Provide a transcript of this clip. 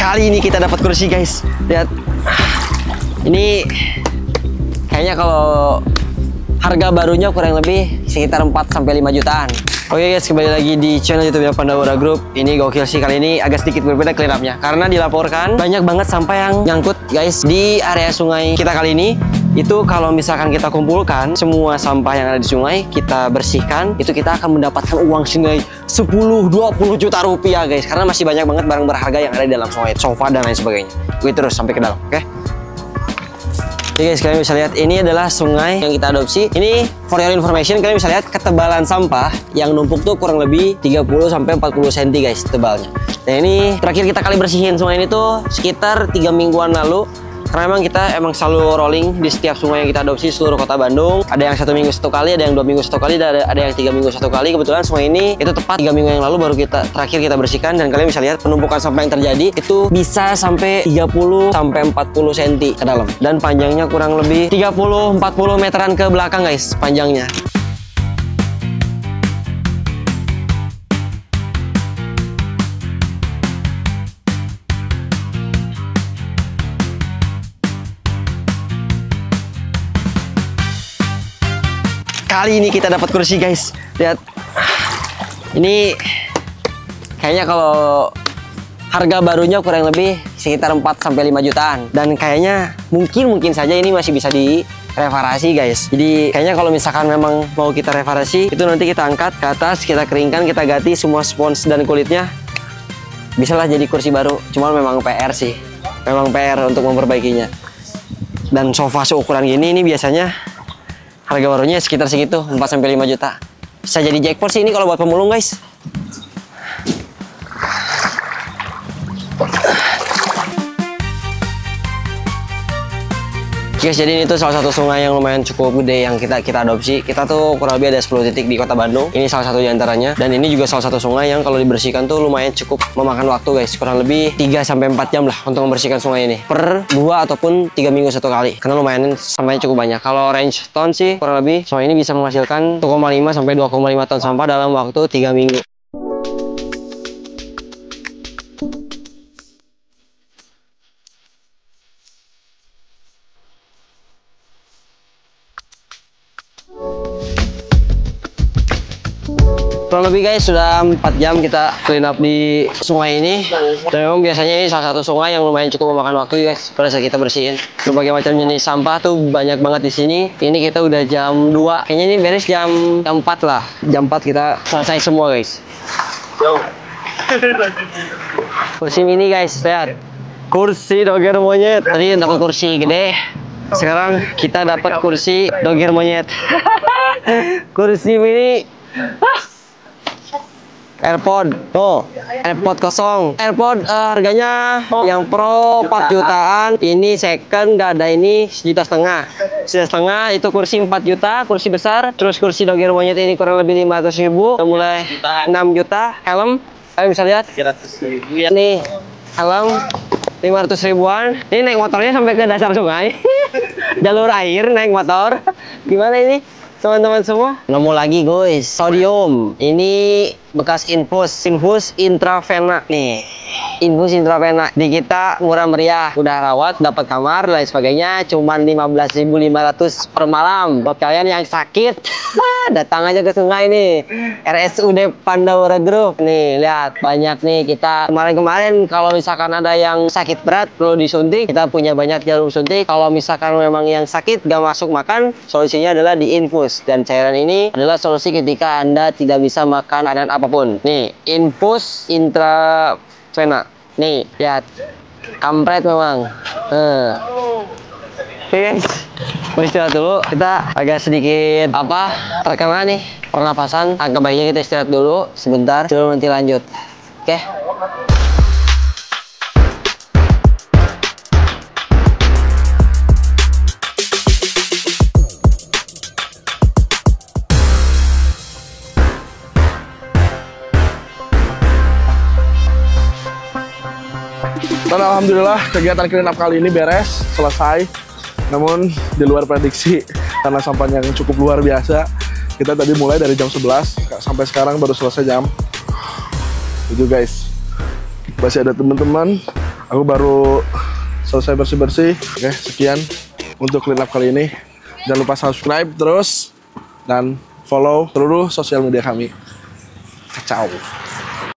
Kali ini kita dapat kursi guys. Lihat. Ini kayaknya kalau harga barunya kurang lebih sekitar 4-5 jutaan. Oke guys, kembali lagi di channel YouTube Pandawara Group. Ini gokil sih, kali ini agak sedikit berbeda clean up-nya karena dilaporkan banyak banget sampah yang nyangkut guys di area sungai kita kali ini. Itu kalau misalkan kita kumpulkan semua sampah yang ada di sungai, kita bersihkan, itu kita akan mendapatkan uang senilai 10-20 juta rupiah guys. Karena masih banyak banget barang berharga yang ada di dalam sungai, sofa dan lain sebagainya. Gue terus sampai ke dalam, oke? Oke guys, kalian bisa lihat ini adalah sungai yang kita adopsi. Ini for your information, kalian bisa lihat ketebalan sampah yang numpuk tuh kurang lebih 30-40 cm guys tebalnya. Nah ini terakhir kita kali bersihin sungai ini tuh sekitar 3 mingguan lalu. Karena emang kita selalu rolling di setiap sungai yang kita adopsi seluruh kota Bandung. Ada yang 1 minggu 1 kali, ada yang 2 minggu 1 kali, ada yang 3 minggu 1 kali. Kebetulan sungai ini itu tepat 3 minggu yang lalu baru terakhir kita bersihkan. Dan kalian bisa lihat penumpukan sampah yang terjadi itu bisa sampai 30-40 cm ke dalam. Dan panjangnya kurang lebih 30-40 meteran ke belakang guys panjangnya. Kali ini kita dapat kursi guys. Lihat. Ini kayaknya kalau harga barunya kurang lebih sekitar 4-5 jutaan. Dan kayaknya mungkin saja ini masih bisa direparasi guys. Jadi kayaknya kalau misalkan memang mau kita reparasi, itu nanti kita angkat ke atas, kita keringkan, kita ganti semua spons dan kulitnya. Bisalah jadi kursi baru. Cuma memang PR sih. Memang PR untuk memperbaikinya. Dan sofa seukuran gini ini biasanya harga barunya sekitar segitu, 4-5 juta. Bisa jadi jackpot sih ini kalau buat pemulung guys. Guys, jadi ini tuh salah satu sungai yang lumayan cukup gede yang kita adopsi. Kita tuh kurang lebih ada 10 titik di kota Bandung. Ini salah satu diantaranya. Dan ini juga salah satu sungai yang kalau dibersihkan tuh lumayan cukup memakan waktu guys. Kurang lebih 3-4 jam lah untuk membersihkan sungai ini. Per 2 ataupun 3 minggu 1 kali. Karena lumayan sampahnya cukup banyak. Kalau range ton sih kurang lebih sungai ini bisa menghasilkan 1,5 sampai 2,5 ton sampah dalam waktu 3 minggu. Kurang lebih guys sudah 4 jam kita clean up di sungai ini. Dan memang biasanya ini salah satu sungai yang lumayan cukup memakan waktu guys pada saat kita bersihin. Berbagai macam jenis sampah tuh banyak banget di sini. Ini kita udah jam 2. Kayaknya ini beres jam 4 lah. Jam 4 kita selesai semua guys. Kursi mini guys, lihat. Kursi doger monyet. Tadi dapat kursi gede. Sekarang kita dapat kursi doger monyet. Kursi mini. AirPod, tuh AirPod kosong. AirPod harganya yang Pro 4 jutaan, ini second gak ada ini 1,5 juta. 1,5 juta itu kursi 4 juta, kursi besar. Terus kursi doger monyet ini kurang lebih 500.000, mulai 6 juta. Helm, kalian bisa lihat 300.000 ya. Nih helm 500 ribuan. Ini naik motornya sampai ke dasar sungai. Jalur air naik motor. Gimana ini teman-teman semua? Nemu lagi guys, sodium. Ini bekas infus intravena nih. Infus intravena di kita murah meriah, udah rawat, dapat kamar dan lain sebagainya, cuman 15.500 per malam. Buat kalian yang sakit, datang aja ke sungai nih, RSUD Pandawara Group. Nih lihat banyak nih, kita kemarin kalau misalkan ada yang sakit berat perlu disuntik, kita punya banyak jarum suntik. Kalau misalkan memang yang sakit gak masuk makan, solusinya adalah di infus. Dan cairan ini adalah solusi ketika Anda tidak bisa makan makanan apapun. Nih infus intravena. Nih lihat, kampret memang. Oke guys, istirahat dulu. Kita agak sedikit rekaman nih, pernapasan. Agak baiknya kita istirahat dulu sebentar sebelum nanti lanjut. Oke. Dan alhamdulillah kegiatan clean up kali ini beres, selesai. Namun di luar prediksi karena sampahnya yang cukup luar biasa. Kita tadi mulai dari jam 11 sampai sekarang baru selesai jam 7 guys. Masih ada teman-teman Aku baru selesai bersih-bersih. Oke, sekian untuk clean up kali ini. Jangan lupa subscribe terus dan follow seluruh sosial media kami. Ciao.